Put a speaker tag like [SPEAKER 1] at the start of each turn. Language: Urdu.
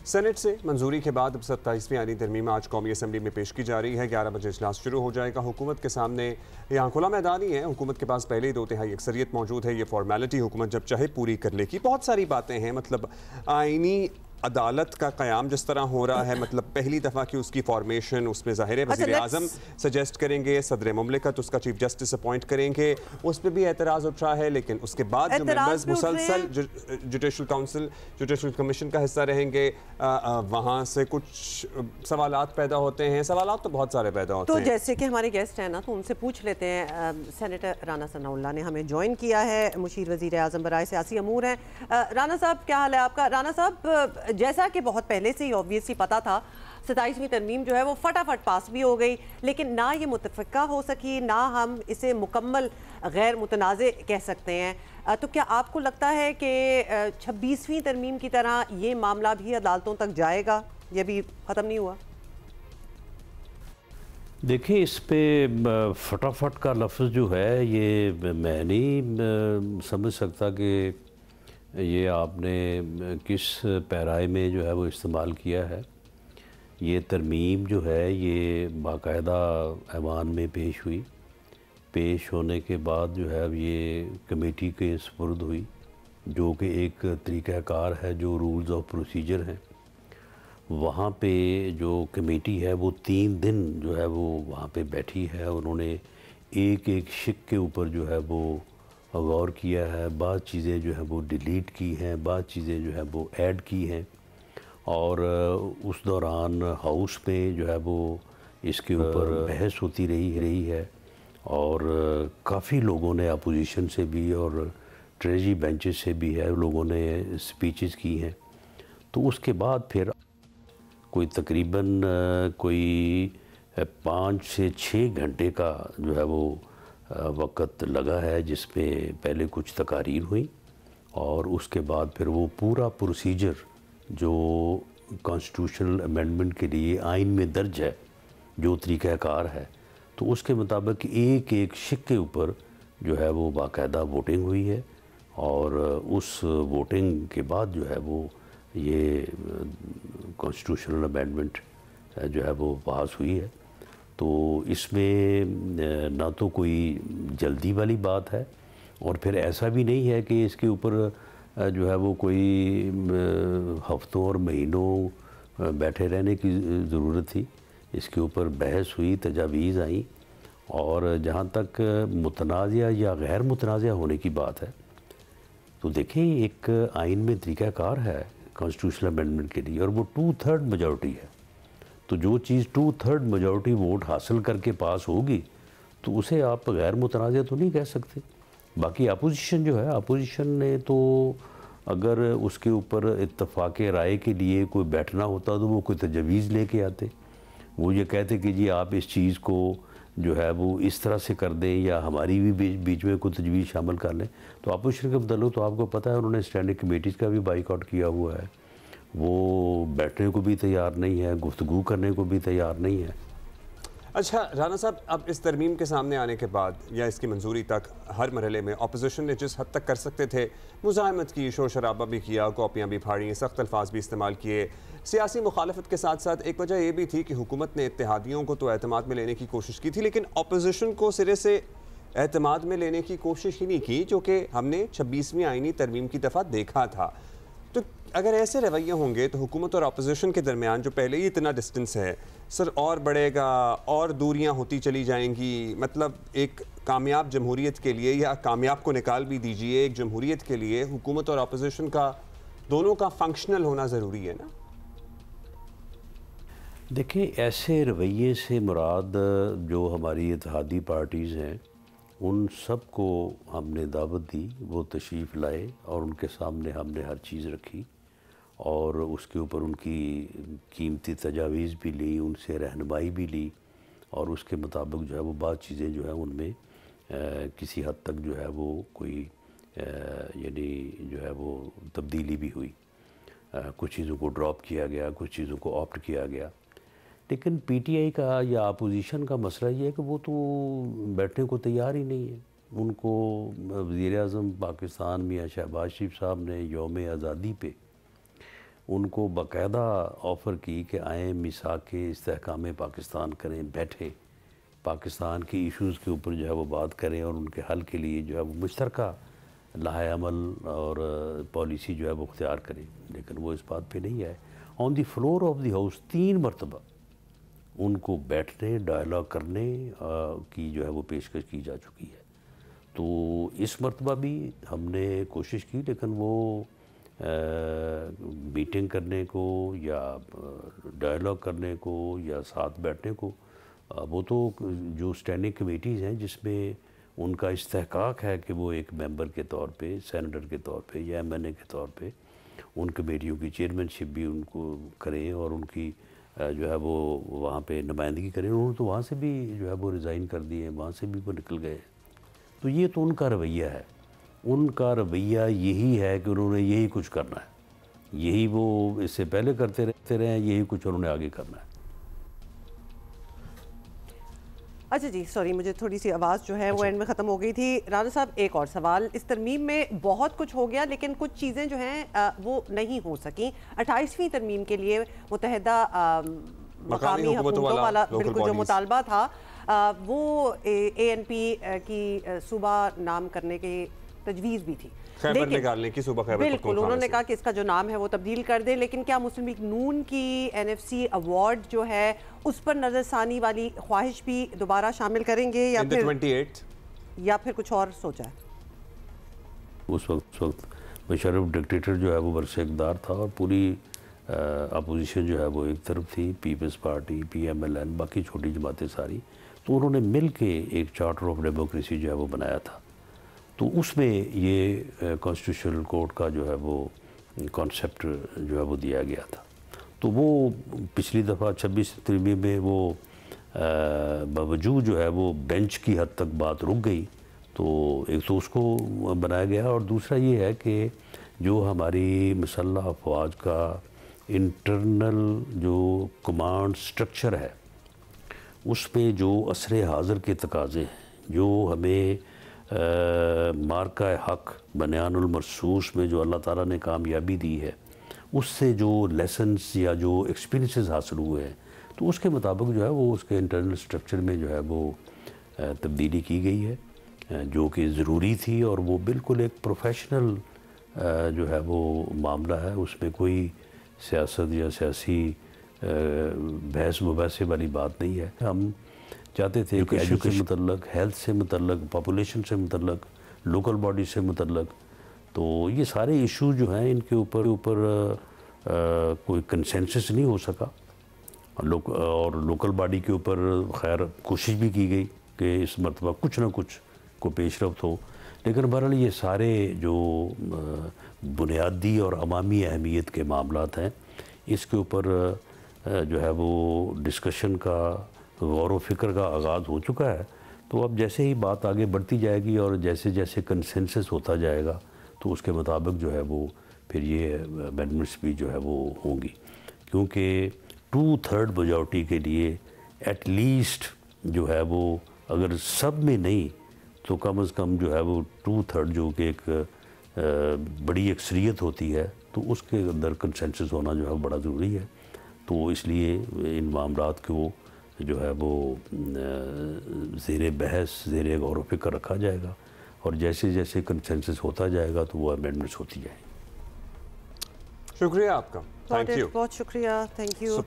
[SPEAKER 1] سینٹ سے منظوری کے بعد اب 27ویں آئینی ترمیم آج قومی اسمبلی میں پیش کی جا رہی ہے۔ 11 بجے اجلاس شروع ہو جائے گا۔ حکومت کے سامنے یہاں کھلا میدان ہی ہے۔ حکومت کے پاس پہلے ہی 2/3 اکثریت موجود ہے۔ یہ فارمیلٹی حکومت جب چاہے پوری کر لے گی۔ بہت ساری باتیں ہیں، مطلب آئینی عدالت کا قیام جس طرح ہو رہا ہے، مطلب پہلی دفعہ کی اس کی فارمیشن، اس میں ظاہر ہے وزیر اعظم سجیسٹ کریں گے، صدر مملکت اس کا چیف جسٹس اپوائنٹ کریں گے، اس پہ بھی اعتراض اٹھ رہا ہے، لیکن اس کے بعد جو ممبرز مسلسل جوڈیشل کاؤنسل جوڈیشل کمیشن کا حصہ رہیں گے، وہاں سے کچھ سوالات پیدا ہوتے ہیں۔ سوالات تو بہت سارے پیدا ہوتے ہیں،
[SPEAKER 2] تو جیسے کہ ہمارے گیسٹ ہیں نا، تو ان سے پوچھ لیتے ہیں۔ سینیٹر رانا ثناء اللہ نے ہمیں جوائن کیا ہے، مشیر وزیر اعظم برائے سیاسی امور ہیں۔ رانا صاحب کیا حال ہے آپ کا؟ رانا صاحب، جیسا کہ بہت پہلے سے ہی آبویسلی پتا تھا، 27ویں ترمیم جو ہے وہ فٹافٹ پاس بھی ہو گئی، لیکن نہ یہ متفقہ ہو سکی، نہ ہم اسے مکمل غیر متنازع کہہ سکتے ہیں۔ تو کیا آپ کو لگتا ہے کہ 26ویں ترمیم کی طرح یہ معاملہ بھی عدالتوں تک جائے گا؟ یہ بھی ختم نہیں ہوا؟
[SPEAKER 3] دیکھیں، اس پہ فٹافٹ کا لفظ جو ہے یہ میں نہیں سمجھ سکتا کہ یہ آپ نے کس پیرائے میں جو ہے وہ استعمال کیا ہے۔ یہ ترمیم جو ہے یہ باقاعدہ ایوان میں پیش ہوئی، پیش ہونے کے بعد جو ہے یہ کمیٹی کے سپرد ہوئی، جو کہ ایک طریقہ کار ہے، جو رولز آف پروسیجر ہیں۔ وہاں پہ جو کمیٹی ہے وہ 3 دن جو ہے وہ وہاں پہ بیٹھی ہے۔ انہوں نے ایک ایک شق کے اوپر جو ہے وہ غور کیا ہے، بعض چیزیں جو ہے وہ ڈیلیٹ کی ہیں، بعض چیزیں جو ہے وہ ایڈ کی ہیں، اور اس دوران ہاؤس میں جو ہے وہ اس کے اوپر بحث ہوتی رہی ہے، اور کافی لوگوں نے اپوزیشن سے بھی اور ٹریجری بینچز سے بھی ہے لوگوں نے سپیچز کی ہیں۔ تو اس کے بعد پھر کوئی تقریباً 5 سے 6 گھنٹے کا جو ہے وہ وقت لگا ہے، جس میں پہلے کچھ تقاریر ہوئیں، اور اس کے بعد پھر وہ پورا پروسیجر جو کانسٹیٹیوشنل امینڈمنٹ کے لیے آئین میں درج ہے، جو طریقہ کار ہے، تو اس کے مطابق ایک ایک شق کے اوپر جو ہے وہ باقاعدہ ووٹنگ ہوئی ہے، اور اس ووٹنگ کے بعد جو ہے وہ یہ کانسٹیٹیوشنل امینڈمنٹ جو ہے وہ پاس ہوئی ہے۔ تو اس میں نہ تو کوئی جلدی والی بات ہے، اور پھر ایسا بھی نہیں ہے کہ اس کے اوپر جو ہے وہ کوئی ہفتوں اور مہینوں بیٹھے رہنے کی ضرورت تھی۔ اس کے اوپر بحث ہوئی، تجاویز آئیں، اور جہاں تک متنازع یا غیر متنازع ہونے کی بات ہے، تو دیکھیں ایک آئین میں طریقہ کار ہے کانسٹیٹیوشنل امینڈمنٹ کے لیے، اور وہ 2/3 میجورٹی ہے۔ تو جو چیز 2/3 میجورٹی ووٹ حاصل کر کے پاس ہوگی، تو اسے آپ غیر متنازع تو نہیں کہہ سکتے۔ باقی اپوزیشن جو ہے، اپوزیشن نے تو اگر اس کے اوپر اتفاق رائے کے لیے کوئی بیٹھنا ہوتا تو وہ کوئی تجویز لے کے آتے، وہ یہ کہتے کہ جی آپ اس چیز کو جو ہے وہ اس طرح سے کر دیں، یا ہماری بھی بیچ میں کوئی تجویز شامل کر لیں۔ تو اپوزیشن کے متعلق تو آپ کو پتہ ہے انہوں نے اسٹینڈنگ کمیٹیز کا بھی بائیک آؤٹ کیا ہوا ہے، وہ بیٹھنے کو بھی تیار نہیں ہے، گفتگو کرنے کو بھی تیار نہیں ہے۔
[SPEAKER 1] اچھا رانا صاحب، اب اس ترمیم کے سامنے آنے کے بعد یا اس کی منظوری تک ہر مرحلے میں اپوزیشن نے جس حد تک کر سکتے تھے مزاحمت کی، شور شرابہ بھی کیا، کاپیاں بھی پھاڑیں، سخت الفاظ بھی استعمال کیے، سیاسی مخالفت کے ساتھ ساتھ ایک وجہ یہ بھی تھی کہ حکومت نے اتحادیوں کو تو اعتماد میں لینے کی کوشش کی تھی، لیکن اپوزیشن کو سرے سے اعتماد میں لینے کی کوشش ہی نہیں کی، جو کہ ہم نے 26ویں آئینی ترمیم کی دفعہ دیکھا تھا۔ تو اگر ایسے رویے ہوں گے تو حکومت اور اپوزیشن کے درمیان جو پہلے ہی اتنا ڈسٹنس ہے سر اور بڑھے گا، اور دوریاں ہوتی چلی جائیں گی۔ مطلب ایک کامیاب جمہوریت کے لیے، یا کامیاب کو نکال بھی دیجئے، ایک جمہوریت کے لیے حکومت اور اپوزیشن کا دونوں کا فنکشنل ہونا ضروری ہے نا؟
[SPEAKER 3] دیکھیں، ایسے رویے سے مراد جو ہماری اتحادی پارٹیز ہیں ان سب کو ہم نے دعوت دی، وہ تشریف لائے، اور ان کے سامنے ہم نے ہر چیز رکھی، اور اس کے اوپر ان کی قیمتی تجاویز بھی لی، ان سے رہنمائی بھی لی، اور اس کے مطابق جو ہے وہ بعض چیزیں جو ہے ان میں کسی حد تک جو ہے وہ کوئی یعنی جو ہے وہ تبدیلی بھی ہوئی، کچھ چیزوں کو ڈراپ کیا گیا، کچھ چیزوں کو آپٹ کیا گیا۔ لیکن پی ٹی آئی کا یا اپوزیشن کا مسئلہ یہ ہے کہ وہ تو بیٹھنے کو تیار ہی نہیں ہے۔ ان کو وزیر اعظم پاکستان میاں شہباز شریف صاحب نے یوم آزادی پہ ان کو باقاعدہ آفر کی کہ آئیں میثاق استحکام پاکستان کریں، بیٹھیں، پاکستان کی ایشوز کے اوپر جو ہے وہ بات کریں اور ان کے حل کے لیے جو ہے وہ مشترکہ لائحہ عمل اور پالیسی جو ہے وہ اختیار کریں، لیکن وہ اس بات پہ نہیں آئے۔ آن دی فلور آف دی ہاؤس 3 مرتبہ ان کو بیٹھنے، ڈائلاگ کرنے کی جو ہے وہ پیشکش کی جا چکی ہے۔ تو اس مرتبہ بھی ہم نے کوشش کی، لیکن وہ میٹنگ کرنے کو یا ڈائلاگ کرنے کو یا ساتھ بیٹھنے کو، وہ تو جو اسٹینڈنگ کمیٹیز ہیں جس میں ان کا استحقاق ہے کہ وہ ایک ممبر کے طور پہ، سینیٹر کے طور پہ یا ایم این اے کے طور پہ ان کمیٹیوں کی چیئرمین شپ بھی ان کو کریں اور ان کی جو ہے وہ وہاں پہ نمائندگی کریں۔ انہوں نے تو وہاں سے بھی جو ہے وہ ریزائن کر دیے ہیں، وہاں سے بھی وہ نکل گئے۔ تو یہ تو ان کا رویہ ہے، ان کا رویہ یہی ہے کہ انہوں نے یہی کچھ کرنا ہے، یہی وہ اس سے پہلے کرتے رہے ہیں، یہی کچھ انہوں نے آگے کرنا ہے۔
[SPEAKER 2] اچھا جی، سوری، مجھے تھوڑی سی آواز جو ہے وہ اینڈ میں ختم ہو گئی تھی۔ رانا صاحب، ایک اور سوال، اس ترمیم میں بہت کچھ ہو گیا لیکن کچھ چیزیں جو ہیں وہ نہیں ہو سکیں۔ 28ویں ترمیم کے لیے متحدہ مقامی حکومتوں والا بالکل جو مطالبہ تھا وہ ANP کی صوبہ نام کرنے کی تجویز بھی تھی،
[SPEAKER 1] خیبر نکالنے کی، صوبہ خیبر
[SPEAKER 2] بالکل انہوں نے کہا کہ اس کا جو نام ہے وہ تبدیل کر دے، لیکن کیا مسلم لیگ نون کی NFC ایوارڈ جو ہے اس پر نظر ثانی والی خواہش بھی دوبارہ شامل کریں گے یا پھر کچھ اور سوچا ہے؟
[SPEAKER 3] اس وقت مشرف ڈکٹیٹر جو ہے وہ برس اقتدار تھا اور پوری اپوزیشن جو ہے وہ ایک طرف تھی، پیپلز پارٹی، PMLN، باقی چھوٹی جماعتیں ساری، تو انہوں نے مل کے ایک چارٹر آف ڈیموکریسی جو ہے وہ بنایا تھا۔ تو اس میں یہ کانسٹیٹیوشنل کورٹ کا جو ہے وہ کانسیپٹ جو ہے وہ دیا گیا تھا۔ تو وہ پچھلی دفعہ 26 ترمیم میں وہ باوجود جو ہے وہ بینچ کی حد تک بات رک گئی، تو ایک تو اس کو بنایا گیا، اور دوسرا یہ ہے کہ جو ہماری مسلح افواج کا انٹرنل جو کمانڈ سٹرکچر ہے، اس میں جو عصر حاضر کے تقاضے ہیں، جو ہمیں مارکہ حق بنیان المرصوص میں جو اللہ تعالیٰ نے کامیابی دی ہے، اس سے جو لیسنز یا جو ایکسپیرینسز حاصل ہوئے ہیں، تو اس کے مطابق جو ہے وہ اس کے انٹرنل سٹرکچر میں جو ہے وہ تبدیلی کی گئی ہے، جو کہ ضروری تھی، اور وہ بالکل ایک پروفیشنل جو ہے وہ معاملہ ہے، اس میں کوئی سیاست یا سیاسی بحث مباحثے والی بات نہیں ہے۔ ہم چاہتے تھے کہ ایجوکیشن سے متعلق، ہیلتھ سے متعلق، پاپولیشن سے متعلق، لوکل باڈی سے متعلق، تو یہ سارے ایشو جو ہیں ان کے اوپر کوئی کنسنسس نہیں ہو سکا، اور لوکل باڈی کے اوپر خیر کوشش بھی کی گئی کہ اس مرتبہ کچھ نہ کچھ کو پیش رفت ہو، لیکن بہرحال یہ سارے جو بنیادی اور عوامی اہمیت کے معاملات ہیں، اس کے اوپر جو ہے وہ ڈسکشن کا، غور و فکر کا آغاز ہو چکا ہے۔ تو اب جیسے ہی بات آگے بڑھتی جائے گی اور جیسے جیسے کنسنسس ہوتا جائے گا، تو اس کے مطابق جو ہے وہ پھر یہ امینڈمنٹس بھی جو ہے وہ ہوں گی، کیونکہ 2/3 میجورٹی کے لیے ایٹ لیسٹ جو ہے وہ اگر سب میں نہیں تو کم از کم جو ہے وہ 2/3 جو کہ ایک بڑی اکثریت ہوتی ہے، تو اس کے اندر کنسنسس ہونا جو ہے بڑا ضروری ہے۔ تو اس لیے ان معاملات کو جو ہے وہ زیر بحث، زیر غور و فکر رکھا جائے گا، اور جیسے جیسے کنسنسس ہوتا جائے گا تو وہ امینڈمنٹس ہوتی جائیں گی۔
[SPEAKER 1] شکریہ آپ کا، تھینک یو،
[SPEAKER 2] بہت شکریہ، تھینک یو۔